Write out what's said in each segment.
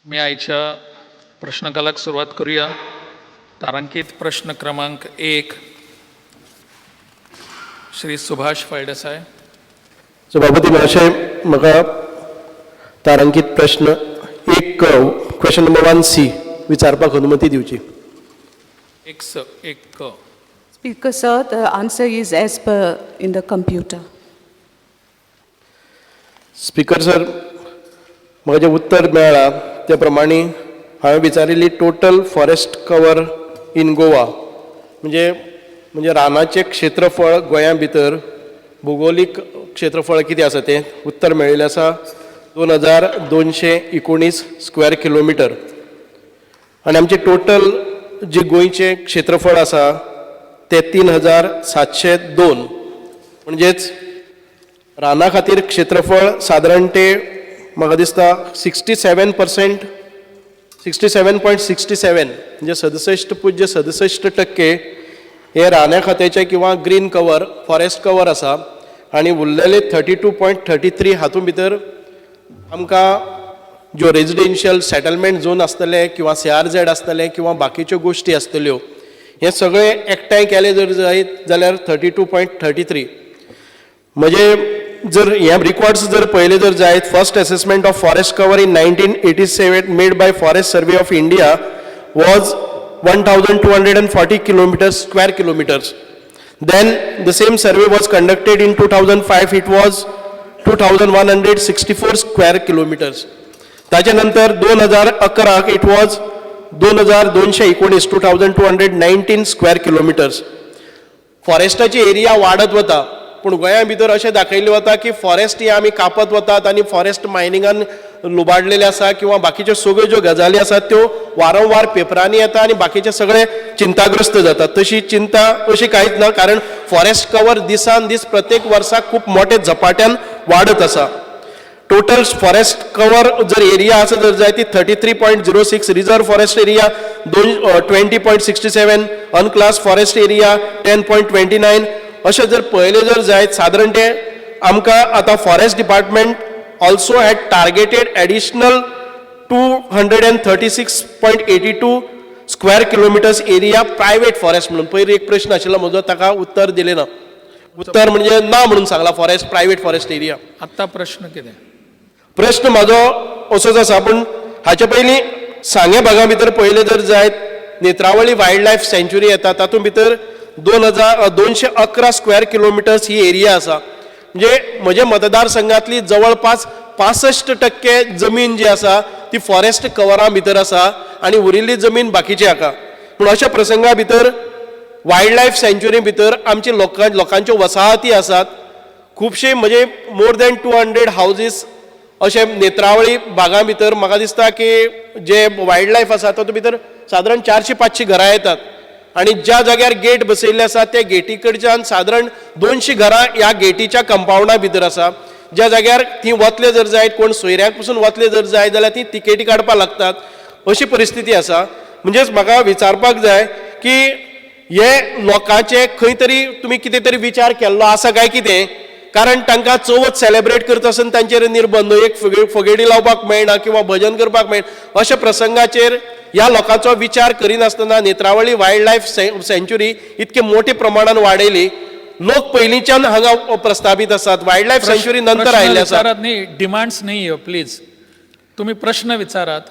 मी आईच्या प्रश्नकालाक सुरुवात करूया. तारांकित प्रश्न क्रमांक 1 श्री सुभाष फळदेसाय. सभापती महाशय, म्हाका तारांकित प्रश्न एक क्वेश्चन नंबर 1C विचारपाक अनुमती दिवची. एक Speaker sir, the answer is as per in the computer. Speaker sir, म्हाका जें उत्तर मेळ्ळां त्या प्रमाणे हांवें विचारिल्ली total forest cover in Goa म्हणजे रानाचें क्षेत्रफळ गोंया भितर भौगोलीक क्षेत्रफळ कितें आसा तें उत्तर मेळिल्लें आसा 2219 स्क्वेअर किलोमिटर. आनी आमचें टोटल जे गोंयचें क्षेत्रफळ आसा तें 3702. म्हणजेच राना खातीर क्षेत्रफळ सादारण ते म्हाका दिसता 67.67 म्हणजे 67.67% हे रान्या खात्याचे किंवा ग्रीन कवर फॉरेस्ट कवर आसा. आनी उरलेले 32.33 हातूंत भितर आमकां ज्यो रेजिडेन्शियल सेटलमेंट झोन आसतले किंवा CRZ आसतले किंवा बाकीच्यो गोश्टी आसतल्यो हे सगळे एकठांय केले जर जायत जाल्यार 32.33. म्हणजे जर हे रिकॉर्ड्स जर पळयले जर जायत, first assessment of forest cover in 1987 made by forest survey of India was 1240 square kilometres. Then the same survey was conducted in 2005. It was 2164 square kilometers. त्याच्यानंतर 2011 it was 2219 2219 स्क्वेअर किलोमिटर्स. फॉरेस्टाची area वाडत वता, पूण गोंया भितर अशें दाखयल्लें वता की फॉरेस्ट ही आमी कापत वतात आनी फॉरेस्ट मायनिंगान लुबाडलेले आसा किंवा बाकीच्यो सगळ्यो ज्यो गजाली आसात त्यो वारंवार पेपरांनी येता आनी बाकीचे सगळे चिंताग्रस्त जातात. तशी चिंता अशी कांयच ना, कारण फॉरेस्ट कवर दिसान दीस प्रत्येक वर्साक खूब मोठे झपाट्यान वाडत आसा. टोटल फॉरेस्ट कवर जर एरिया आसा जर जाय ती 33.06, reserve forest area 20.67, unclassed forest area 10.29. अशें जर पळयलें जर जायत सादारण ते आमकां आतां forest department also had targeted additional 236.82 square kilometres area private forest म्हणून. पयलीं एक प्रश्न आशिल्लो म्हजो, ताका उत्तर दिलें ना. उत्तर म्हणजे ना म्हणून Sangla forest private forest area. आत्ता प्रश्न कितें? प्रश्न म्हाजो असोच आसा, पूण हाचे पयलीं सांगे भागा भितर पळयलें जर जायत नेत्रावळी वायल्ड लायफ सँच्युरी येता तातूंत भितर 2211 स्क्वेअर किलोमिटर्स ही एरिया आसा. म्हणजे म्हजे मतदारसंघातली जवळपास 65% जमीन जी आसा ती फॉरेस्ट कवरा भितर आसा आनी उरिल्ली जमीन बाकीची हाका. पूण अशा प्रसंगा भितर वायल्ड लायफ सँच्युरी भितर आमचे लोकांच्यो वसाहती आसात. खुबशे म्हणजे मोर दॅन 200 हावजीस अशे नेत्रावळी भागा भितर म्हाका दिसता की जे वायल्ड लायफ आसा तातूंत भितर सादारण 400-500 घरां येतात. आनी ज्या जाग्यार गेट बसयल्ले आसा त्या गेटी कडच्यान सादारण 200 घरां ह्या गेटीच्या कंपाउंडा भितर आसा. ज्या जाग्यार थी वतले जर जायत, कोण सोयऱ्याक पसून वतले जर जाय जाल्यार ती तिकेटी काडपाक लागतात. अशी परिस्थिती आसा. म्हणजेच म्हाका विचारपाक जाय की हे लोकांचे खंय तरी तुमी कितें तरी विचार केल्लो आसा काय कितें? कारण तांकां चवथ सेलेब्रेट करता आसतना तांचेर निर्बंध, एक फुगडी लावपाक मेळना किंवा भजन करपाक मेळना. अशा प्रसंगाचेर ह्या लोकांचो विचार करिनासतना नेत्रावळी वायल्ड लायफ सँच्युरी इतके मोठ्या प्रमाणात वाडयली. लोक पयलींच्यान हांगा प्रस्थापित आसात, वायल्ड लायफ सँच्युरी नंतर आयिल्ले आसात. न्ही, डिमांड्स नाही प्लीज, तुम्ही प्रश्न विचारात.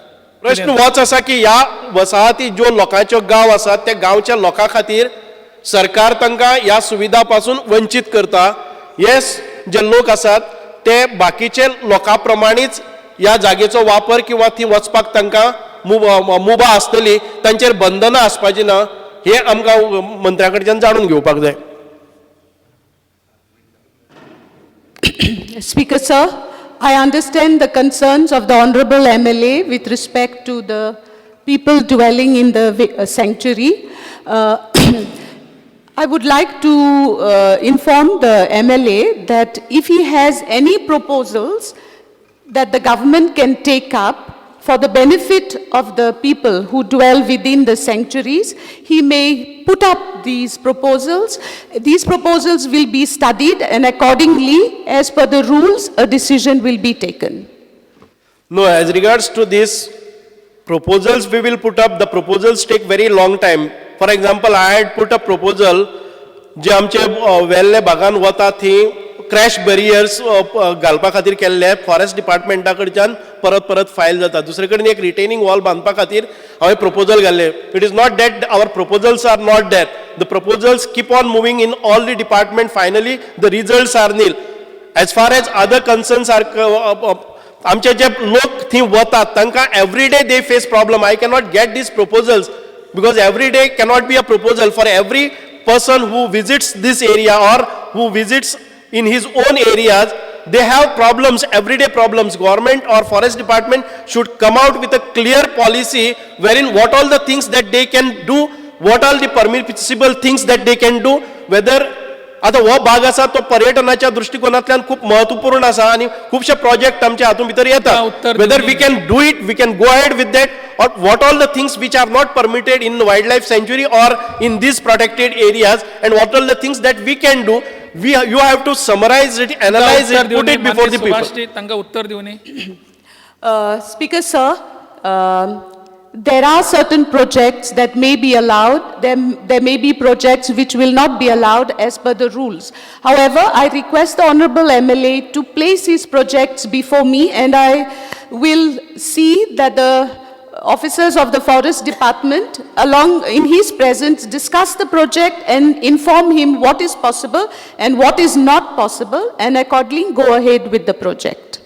प्रश्न होच आसा की ह्या वसाहती ज्यो लोकांच्यो गांव आसात त्या गांवच्या लोकां खातीर सरकार तांकां ह्या सुविधा पासून वंचीत करता. हे जे लोक आसात ते बाकीचे लोकां प्रमाणेच ह्या जागेचो वापर किंवा थी वचपाक तांकां मुभा आसतली, तांचेर बंधनां आसपाची ना. हे आमकां मंत्र्या कडच्यान जाणून घेवपाक जाय. Speaker sir, I understand the concerns of the Honorable MLA with respect to the people dwelling in the sanctuary. I would like to inform the MLA that if he has any proposals that the government can take up for the benefit of the people who dwell within the sanctuaries, he may put up these proposals. These proposals will be studied and accordingly, as per the rules, a decision will be taken. No, as regards to this proposals we will put up, the proposals take very long time. For example, I had put a proposal, जे आमचे वेल्ले भागान वता थी crash barriers घालपा खातीर केल्ले forest डिपार्टमेंटा कडच्यान परत परत file जाता. दुसरे कडेन एक रिटेनिंग वॉल बांदपा खातीर हांवें प्रपोजल घाल्ले. It is not that our proposals are not there. The proposals keep on moving in all the department. Finally the results are nil. As far as other concerns are, आमचे जे लोक थंय वतात तांकां every day they face problem. I cannot get these proposals because every day cannot be a proposal for every person who visits this area or who visits in his own areas. They have problems, everyday problems. Government or forest department should come out with a clear policy wherein what all the things that they can do, what all the permissible things that they can do, whether आता हो भाग आसा तो पर्यटनाच्या दृष्टिकोनांतल्यान खूप महत्वपूर्ण आसा आणि खुबशे प्रोजेक्ट आमच्या हातूंत भितर येतात. Whether we can do it, we can go ahead with that, or what all the things which are not permitted in wildlife sanctuary or in these protected areas, and what all the things that we can do. You have to summarize it, analyze it, put it before the people. तांकां उत्तर दिवनी. Speaker sir, there are certain projects that may be allowed. There may be projects which will not be allowed as per the rules. However, I request the Honorable MLA to place his projects before me, and I will see that the officers of the forest department along in his presence discuss the project and inform him what is possible and what is not possible, and accordingly go ahead with the project.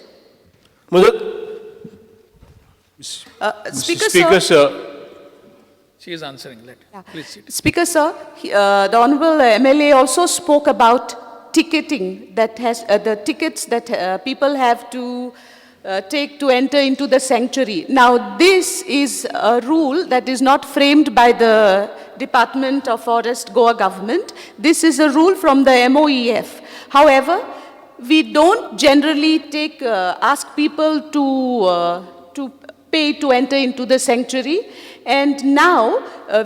Speaker sir, She is answering. Please sit. Speaker sir, the Honorable MLA also spoke about ticketing, that has the tickets that people have to take to enter into the sanctuary. Now, this is a rule that is not framed by the Department of Forest Goa government. This is a rule from the MOEF. However, we don't generally ask people to pay to enter into the sanctuary. And now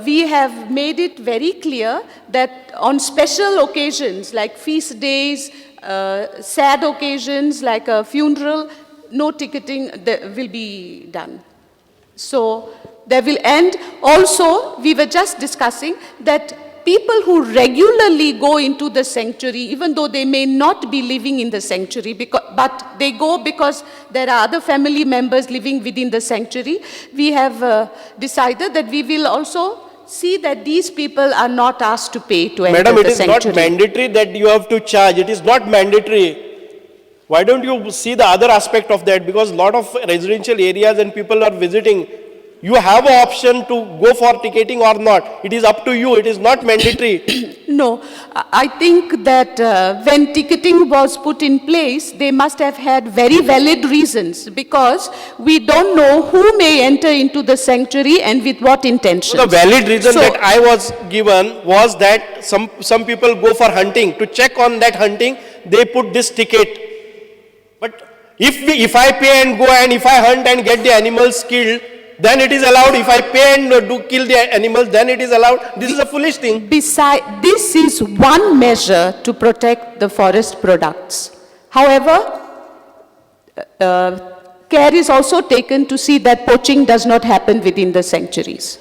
we have made it very clear that on special occasions like feast days, sad occasions like a funeral, no ticketing will be done. So there will end. Also, we were just discussing that people who regularly go into the sanctuary, even though they may not be living in the sanctuary, but they go because there are other family members living within the sanctuary, we have decided that we will also see that these people are not asked to pay to enter Madam, the sanctuary. Madam, it is not mandatory that you have to charge. It is not mandatory. Why don't you see the other aspect of that? Because a lot of residential areas and people are visiting. You have an option to go for ticketing or not. It is up to you. It is not mandatory. No, I think that when ticketing was put in place, they must have had very valid reasons, because we don't know who may enter into the sanctuary and with what intention. So the valid reason that I was given was that some people go for hunting. To check on that hunting, they put this ticket. But if I pay and go and if I hunt and get the animals killed, then it is allowed. If I pay and do kill the animals, then it is allowed. This is a foolish thing. Besides, this is one measure to protect the forest products. However, care is also taken to see that poaching does not happen within the sanctuaries.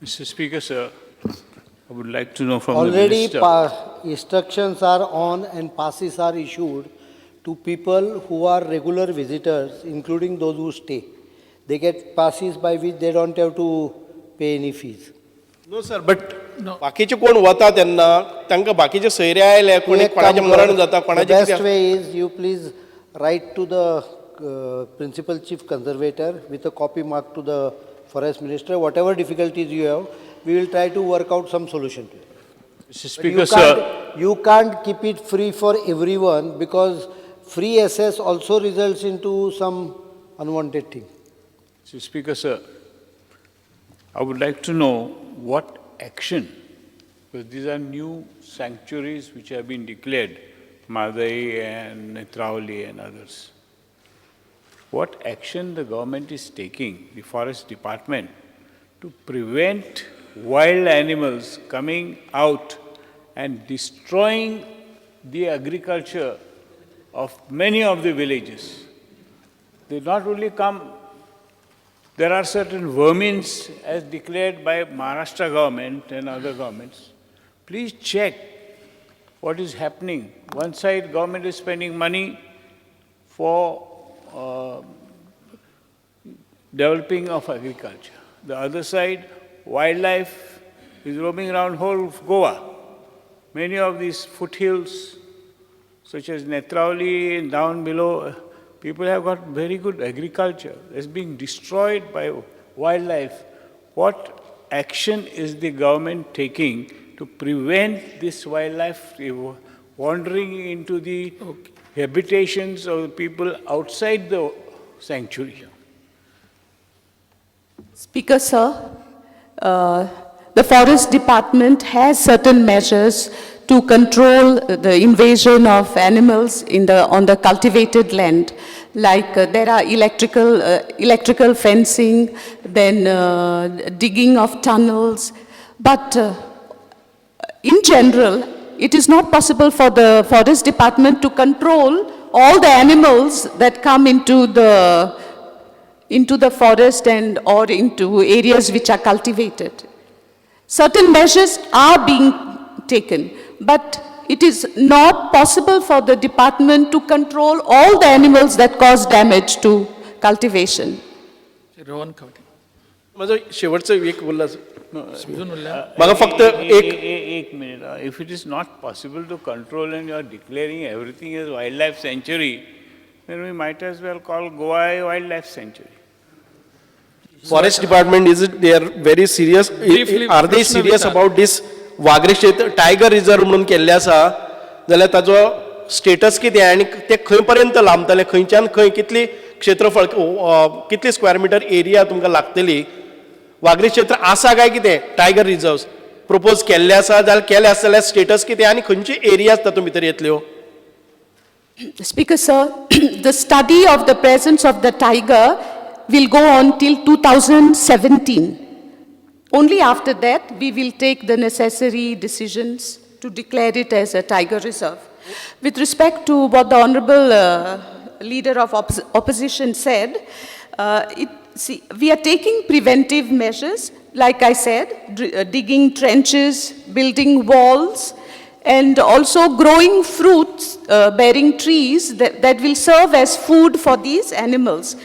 Mr. Speaker, sir, I would like to know from Already the minister. instructions are on and passes are issued to people who are regular visitors, including those who stay. They get passes by which they don't have to pay any fees. No, sir, but बाकीचे कोण वता तेन्ना तांकां बाकीचे सयरे आयले, कोणी कोणाचें मरण जाता, The कोणाचें best कितें. way is you please write to the principal chief conservator with a copy mark to the forest minister. Whatever difficulties you have, we will try to work out some solution to it. Mr. But Speaker, sir, you can't keep it free for everyone, because free access also results into some unwanted thing. Mr. Speaker, sir, I would like to know what action, because these are new sanctuaries which have been declared, Madai and Netravali and others. What action the government is taking, the forest department, to prevent wild animals coming out and destroying the agriculture of many of the villages. They not only come there are certain vermins as declared by Maharashtra government and other governments. Please check what is happening. One side, government is spending money for developing of agriculture. The other side, wildlife is roaming around whole of Goa. Many of these foothills, such as Netravali and down below, people have got very good agriculture. It's being destroyed by wildlife. What action is the government taking to prevent this wildlife wandering into the habitations of the people outside the sanctuary? Speaker, sir, the Forest Department has certain measures to control the invasion of animals on the cultivated land. Like there are electrical fencing, then digging of tunnels. But in general, it is not possible for the Forest Department to control all the animals that come into the forest and or into areas which are cultivated. Certain measures are being taken, but it is not possible for the department to control all the animals that cause damage to cultivation. Rohan Khaunte माझं शेवटचं एक बोलला समजून उरल्या मला फक्त एक minute. If it is not possible to control and you are declaring everything as wildlife sanctuary, then we might as well call Goa a wildlife sanctuary. Forest Department, they are very serious? Briefly, Are they प्रश्न serious विचार. about this Waghri क्षेत्र tiger reserve म्हणून केल्ले आसा जाल्यार ताजो status कितें आनी ते खंय पर्यंत लांबतले खंयच्यान खंय कितली क्षेत्रफळ कितली स्क्वेअर मिटर एरिया तुमकां लागतली वाघरी क्षेत्र आसा काय कितें टायगर रिझर्व प्रपोज केल्ले आसा जाल्यार केले आसा जाल्यार स्टेटस कितें आनी खंयची एरियाज तातूंत भितर येतल्यो Speaker, sir, the study of the presence of the tiger will go on till 2017. Only after that, we will take the necessary decisions to declare it as a tiger reserve. With respect to what the Honorable Leader of Opposition said, we are taking preventive measures, like I said, digging trenches, building walls, and also growing fruits, bearing trees that will serve as food for these animals.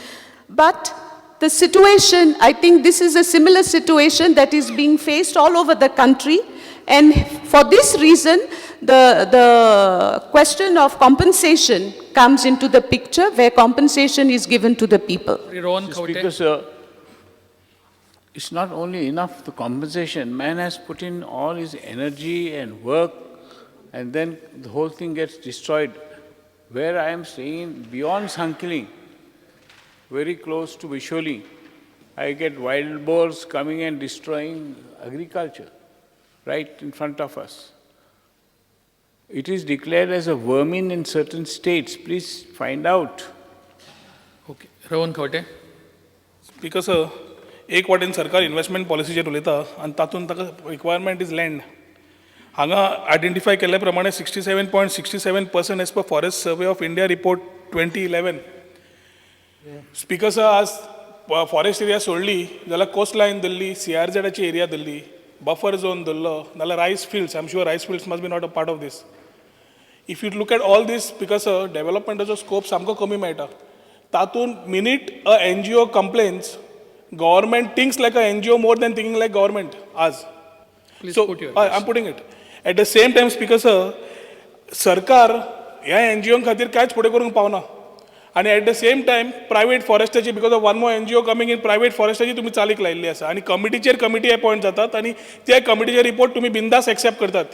But the situation, I think this is a similar situation that is being faced all over the country. And for this reason, the question of compensation comes into the picture, where compensation is given to the people. Rohan Khawte Speaker, sir, it's not only enough the compensation. Man has put in all his energy and work, and then the whole thing gets destroyed. Where I am staying, beyond Sankiling, very close to Visholi, I get wild boars coming and destroying agriculture right in front of us. It is declared as a vermin in certain states. Please find out. Okay Rohan Khawte speaker sir एक वाटेन सरकार investment पॉलिसीचेर उलयता आनी तातूंत ताका requirement is land हांगा identify केल्ले प्रमाणे 67.67% as per forest survey of India report 2011. Speaker sir आज फॉरेस्ट एरिया सोडली जाल्यार कोस्ट लायन धरली CRZची एरिया धरली बफर झोन धरलो नाल्यार rice fields I am sure rice fields must be not a part of this. If you look at all these speaker sir डेव्हलपमेंटाचो scope सामको कमी मेळटा. तातूंत मिनीट अ NGO कंप्लेन्स गव्हर्मेंट थिंक्स लायक अ NGO more than thinking लायक government आज. Please So, put your I'm putting it. At the same time, Speaker sir, सरकार ह्या NGO खातीर कांयच फुडें करूंक पावना. आनी at the same time private फॉरेस्टाची because of one more NGO coming in private फॉरेस्टाची तुमी चालीक लायिल्ली आसा आनी कमिटीचेर कमिटी अपॉयंट जातात आनी त्या कमिटीचे रिपोर्ट तुमी बिंदास एक्सेप्ट करतात.